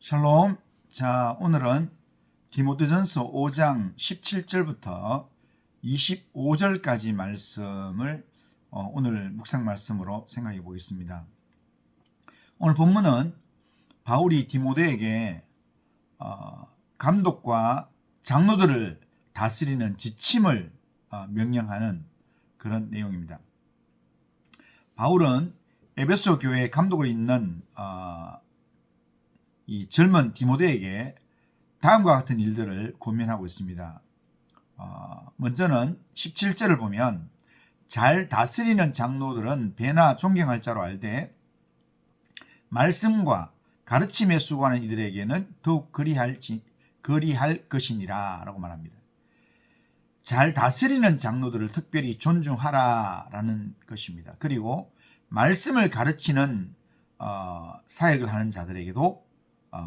샬롬. 자, 오늘은 디모데전서 5장 17절부터 25절까지 말씀을 오늘 묵상 말씀으로 생각해 보겠습니다. 오늘 본문은 바울이 디모데에게 감독과 장로들을 다스리는 지침을 명령하는 그런 내용입니다. 바울은 에베소 교회의 감독을 잇는 이 젊은 디모데에게 다음과 같은 일들을 권면하고 있습니다. 먼저는 17절을 보면 잘 다스리는 장로들은 배나 존경할 자로 알되 말씀과 가르침에 수고하는 이들에게는 더욱 그리할 것이니라 라고 말합니다. 잘 다스리는 장로들을 특별히 존중하라 라는 것입니다. 그리고 말씀을 가르치는 사역을 하는 자들에게도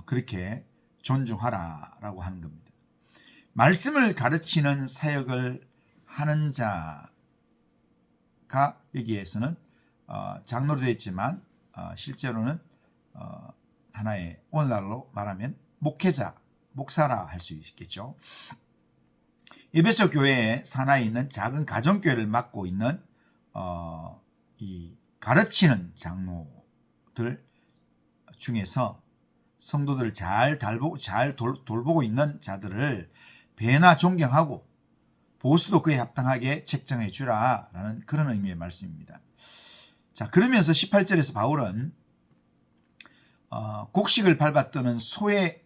그렇게 존중하라 라고 하는 겁니다. 말씀을 가르치는 사역을 하는 자가 여기에서는 장로로 되어 있지만 실제로는 하나의 오늘날로 말하면 목회자, 목사라 할 수 있겠죠. 에베소 교회의 산하에 있는 작은 가정교회를 맡고 있는 이 가르치는 장로들 중에서 성도들을 잘 돌보고 있는 자들을 배나 존경하고 보수도 그에 합당하게 책정해 주라라는 그런 의미의 말씀입니다. 자, 그러면서 18절에서 바울은 곡식을 밟아뜨는 소의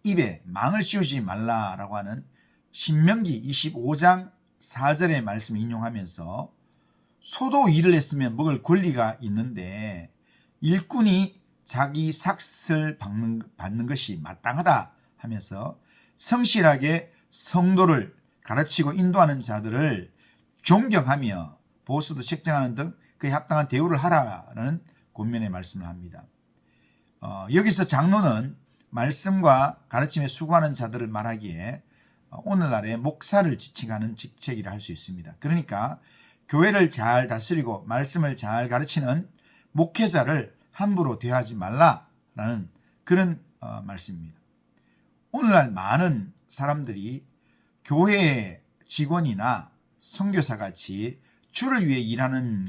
입에 망을 씌우지 말라라고 하는 신명기 25장 4절의 말씀을 인용하면서 소도 일을 했으면 먹을 권리가 있는데 일꾼이 자기 삭슬 받는 것이 마땅하다 하면서 성실하게 성도를 가르치고 인도하는 자들을 존경하며 보수도 책정하는 등 그에 합당한 대우를 하라는 권면의 말씀을 합니다. 여기서 장로는 말씀과 가르침에 수고하는 자들을 말하기에 오늘날의 목사를 지칭하는 직책이라 할 수 있습니다. 그러니까 교회를 잘 다스리고 말씀을 잘 가르치는 목회자를 함부로 대하지 말라라는 그런 말씀입니다. 오늘날 많은 사람들이 교회의 직원이나 선교사 같이 주를 위해 일하는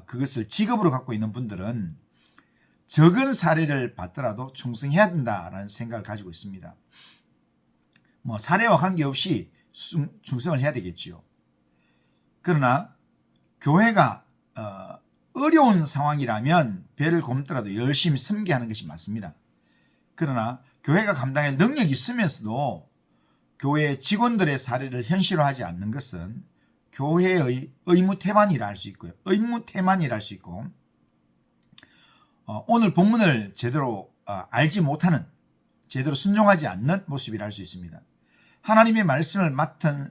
그것을 직업으로 갖고 있는 분들은 적은 사례를 받더라도 충성해야 된다라는 생각을 가지고 있습니다. 사례와 관계없이 충성을 해야 되겠지요. 그러나 교회가 어려운 상황이라면 배를 굼더라도 열심히 섬기하는 것이 맞습니다. 그러나 교회가 감당할 능력이 있으면서도 교회 직원들의 사례를 현실화하지 않는 것은 교회의 의무태만이라 할 수 있고요. 의무태만이라 할 수 있고 오늘 본문을 제대로 알지 못하는, 제대로 순종하지 않는 모습이라 할 수 있습니다. 하나님의 말씀을 맡은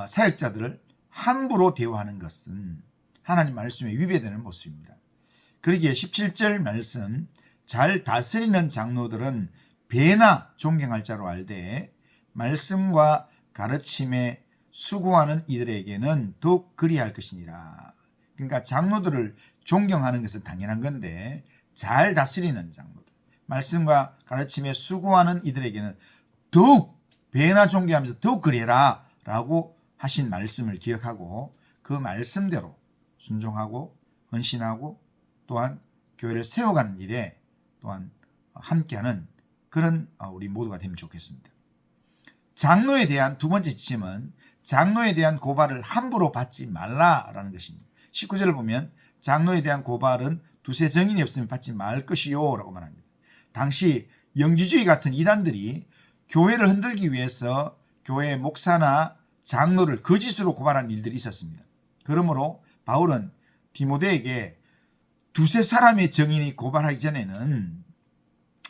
사역자들을 함부로 대우하는 것은 하나님 말씀에 위배되는 모습입니다. 그러기에 17절 말씀 잘 다스리는 장로들은 배나 존경할 자로 알되 말씀과 가르침에 수고하는 이들에게는 더욱 그리할 것이니라. 그러니까 장로들을 존경하는 것은 당연한 건데 잘 다스리는 장로들, 말씀과 가르침에 수고하는 이들에게는 더욱 배나 존경하면서 더욱 그리해라 라고 하신 말씀을 기억하고 그 말씀대로 순종하고 헌신하고 또한 교회를 세워가는 일에 또한 함께하는 그런 우리 모두가 되면 좋겠습니다. 장로에 대한 두 번째 지침은 장로에 대한 고발을 함부로 받지 말라라는 것입니다. 19절을 보면 장로에 대한 고발은 두세 증인이 없으면 받지 말 것이요 라고 말합니다. 당시 영지주의 같은 이단들이 교회를 흔들기 위해서 교회의 목사나 장로를 거짓으로 고발한 일들이 있었습니다. 그러므로 바울은 디모데에게 두세 사람의 증인이 고발하기 전에는,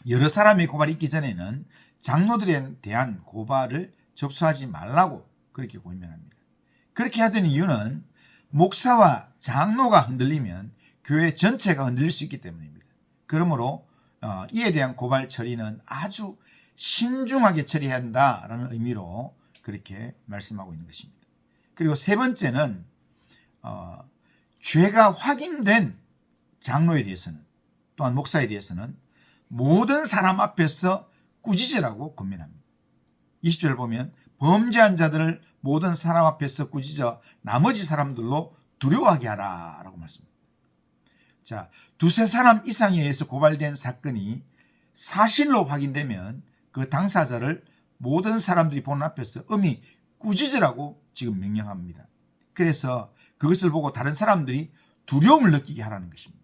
여러 사람의 고발이 있기 전에는 장로들에 대한 고발을 접수하지 말라고 그렇게 권면합니다. 그렇게 해야 되는 이유는 목사와 장로가 흔들리면 교회 전체가 흔들릴 수 있기 때문입니다. 그러므로 이에 대한 고발 처리는 아주 신중하게 처리해야 한다라는 의미로 그렇게 말씀하고 있는 것입니다. 그리고 세 번째는 죄가 확인된 장로에 대해서는 또한 목사에 대해서는 모든 사람 앞에서 꾸짖으라고 권면합니다. 20절 보면 범죄한 자들을 모든 사람 앞에서 꾸짖어 나머지 사람들로 두려워하게 하라 라고 말씀합니다. 자, 두세 사람 이상에 의해서 고발된 사건이 사실로 확인되면 그 당사자를 모든 사람들이 보는 앞에서 엄히 꾸짖으라고 지금 명령합니다. 그래서 그것을 보고 다른 사람들이 두려움을 느끼게 하라는 것입니다.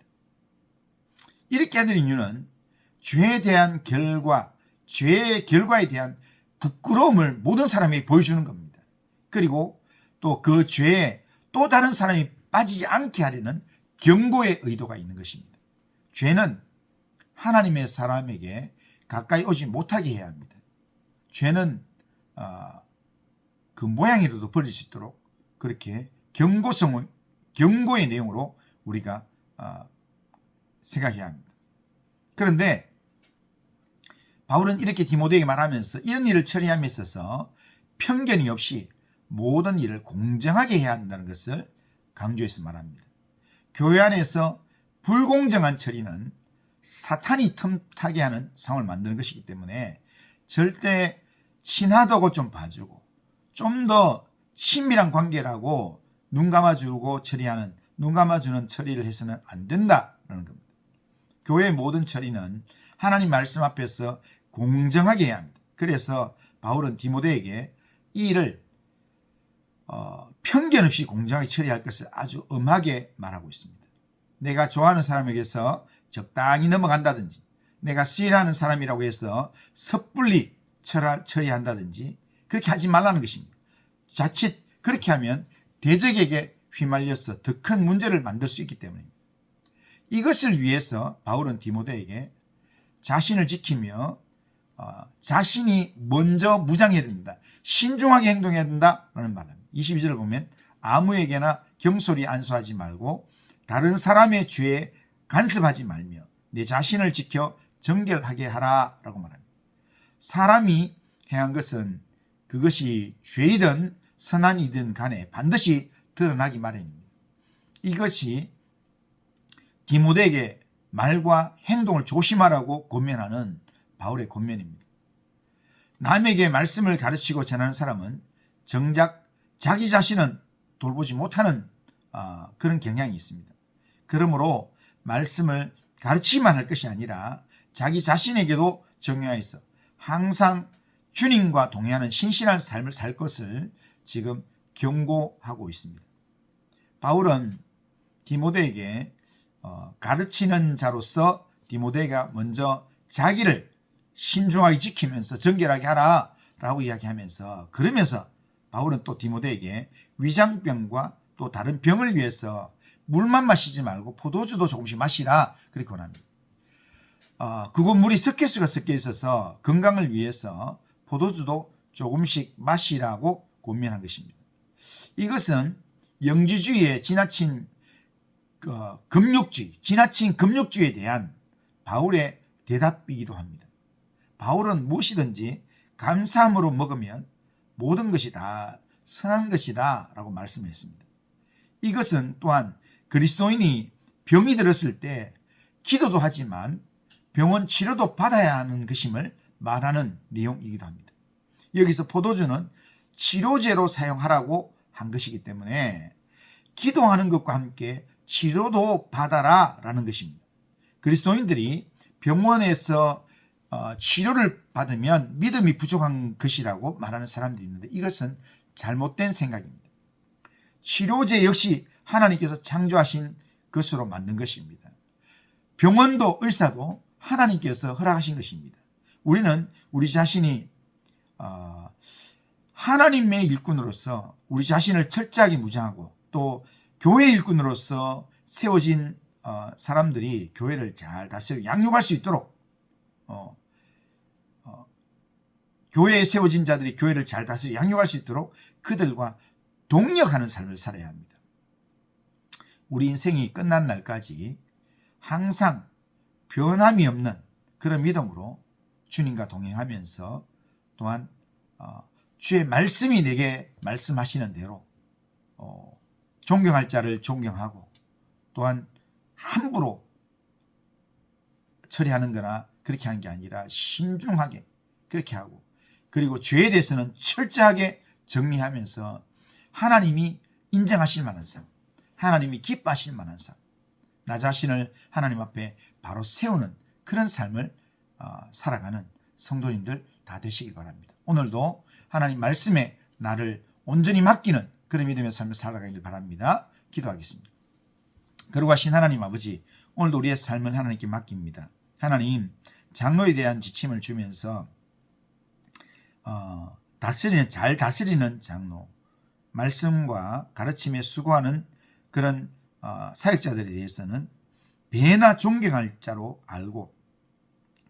이렇게 하는 이유는 죄에 대한 죄의 결과에 대한 부끄러움을 모든 사람에게 보여주는 겁니다. 그리고 또 그 죄에 또 다른 사람이 빠지지 않게 하려는 경고의 의도가 있는 것입니다. 죄는 하나님의 사람에게 가까이 오지 못하게 해야 합니다. 죄는 그 모양이라도 버릴 수 있도록 그렇게 경고의 내용으로 우리가 생각해야 합니다. 그런데 바울은 이렇게 디모데에게 말하면서 이런 일을 처리함에 있어서 편견이 없이 모든 일을 공정하게 해야 한다는 것을 강조해서 말합니다. 교회 안에서 불공정한 처리는 사탄이 틈타게 하는 상황을 만드는 것이기 때문에 절대 친하다고 좀 봐주고 좀 더 친밀한 관계라고 눈 감아주는 처리를 해서는 안 된다라는 겁니다. 교회의 모든 처리는 하나님 말씀 앞에서 공정하게 해야 합니다. 그래서 바울은 디모데에게 이 일을 편견 없이 공정하게 처리할 것을 아주 엄하게 말하고 있습니다. 내가 좋아하는 사람에게서 적당히 넘어간다든지 내가 싫어하는 사람이라고 해서 섣불리 처리한다든지 그렇게 하지 말라는 것입니다. 자칫 그렇게 하면 대적에게 휘말려서 더 큰 문제를 만들 수 있기 때문입니다. 이것을 위해서 바울은 디모데에게 자신을 지키며 자신이 먼저 무장해야 된다. 신중하게 행동해야 된다라는 말입니다. 22절을 보면 아무에게나 경솔히 안수하지 말고 다른 사람의 죄에 간섭하지 말며 내 자신을 지켜 정결하게 하라라고 말합니다. 사람이 행한 것은 그것이 죄이든 선한이든 간에 반드시 드러나기 마련입니다. 이것이 디모데에게 말과 행동을 조심하라고 권면하는 바울의 권면입니다. 남에게 말씀을 가르치고 전하는 사람은 정작 자기 자신은 돌보지 못하는 그런 경향이 있습니다. 그러므로 말씀을 가르치기만 할 것이 아니라 자기 자신에게도 적용하여서 항상 주님과 동행하는 신실한 삶을 살 것을 지금 경고하고 있습니다. 바울은 디모데에게 가르치는 자로서 디모데가 먼저 자기를 신중하게 지키면서 정결하게 하라 라고 이야기하면서 그러면서 바울은 또 디모데에게 위장병과 또 다른 병을 위해서 물만 마시지 말고 포도주도 조금씩 마시라 그렇게 권합니다. 그곳 물이 석회수가 섞여 있어서 건강을 위해서 포도주도 조금씩 마시라고 권면한 것입니다. 이것은 영지주의의 지나친 금욕주의에 대한 바울의 대답이기도 합니다. 바울은 무엇이든지 감사함으로 먹으면 모든 것이 다 선한 것이다 라고 말씀을 했습니다. 이것은 또한 그리스도인이 병이 들었을 때 기도도 하지만 병원 치료도 받아야 하는 것임을 말하는 내용이기도 합니다. 여기서 포도주는 치료제로 사용하라고 한 것이기 때문에 기도하는 것과 함께 치료도 받아라 라는 것입니다. 그리스도인들이 병원에서 치료를 받으면 믿음이 부족한 것이라고 말하는 사람들이 있는데 이것은 잘못된 생각입니다. 치료제 역시 하나님께서 창조하신 것으로 만든 것입니다. 병원도 의사도 하나님께서 허락하신 것입니다. 우리는 우리 자신이 하나님의 일꾼으로서 우리 자신을 철저하게 무장하고 또 교회 일꾼으로서 세워진 사람들이 교회를 잘 다스리고 양육할 수 있도록 교회에 세워진 자들이 교회를 잘 다스리고 양육할 수 있도록 그들과 동력하는 삶을 살아야 합니다. 우리 인생이 끝난 날까지 항상 변함이 없는 그런 믿음으로 주님과 동행하면서 또한 주의 말씀이 내게 말씀하시는 대로 존경할 자를 존경하고 또한 함부로 처리하는 거나 그렇게 하는 게 아니라 신중하게 그렇게 하고, 그리고 죄에 대해서는 철저하게 정리하면서 하나님이 인정하실 만한 삶, 하나님이 기뻐하실 만한 삶, 나 자신을 하나님 앞에 바로 세우는 그런 삶을 살아가는 성도님들 다 되시길 바랍니다. 오늘도 하나님 말씀에 나를 온전히 맡기는 그런 믿음의 삶을 살아가길 바랍니다. 기도하겠습니다. 거룩하신 하나님 아버지, 오늘도 우리의 삶을 하나님께 맡깁니다. 하나님, 장로에 대한 지침을 주면서 잘 다스리는 장로, 말씀과 가르침에 수고하는 그런 사역자들에 대해서는 배나 존경할 자로 알고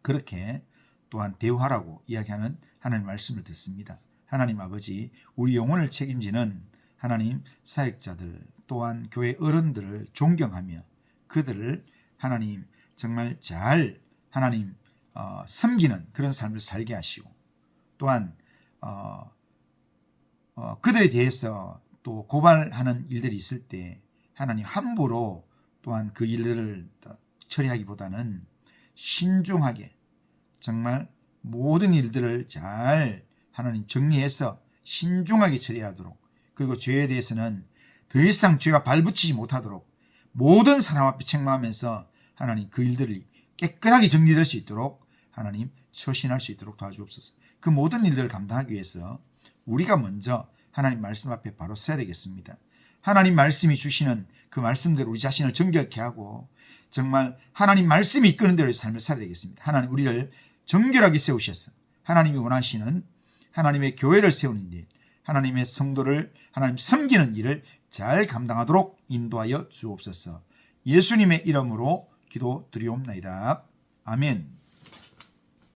그렇게 또한 대우하라고 이야기하는 하나님 말씀을 듣습니다. 하나님 아버지, 우리 영혼을 책임지는 하나님 사역자들 또한 교회 어른들을 존경하며 그들을 하나님 정말 잘 하나님 섬기는 그런 삶을 살게 하시고, 또한 그들에 대해서 또 고발하는 일들이 있을 때 하나님 함부로 또한 그 일들을 처리하기보다는 신중하게 정말 모든 일들을 잘 하나님 정리해서 신중하게 처리하도록, 그리고 죄에 대해서는 더 이상 죄가 발붙이지 못하도록 모든 사람 앞에 책망하면서 하나님 그 일들이 깨끗하게 정리될 수 있도록 하나님 처신할 수 있도록 도와주옵소서. 그 모든 일들을 감당하기 위해서 우리가 먼저 하나님 말씀 앞에 바로 서야 되겠습니다. 하나님 말씀이 주시는 그 말씀대로 우리 자신을 정결케 하고 정말 하나님 말씀이 이끄는 대로의 삶을 살아야 되겠습니다. 하나님 우리를 정결하게 세우셔서 하나님이 원하시는 하나님의 교회를 세우는 일, 하나님의 성도를 하나님 섬기는 일을 잘 감당하도록 인도하여 주옵소서. 예수님의 이름으로 기도드리옵나이다. 아멘.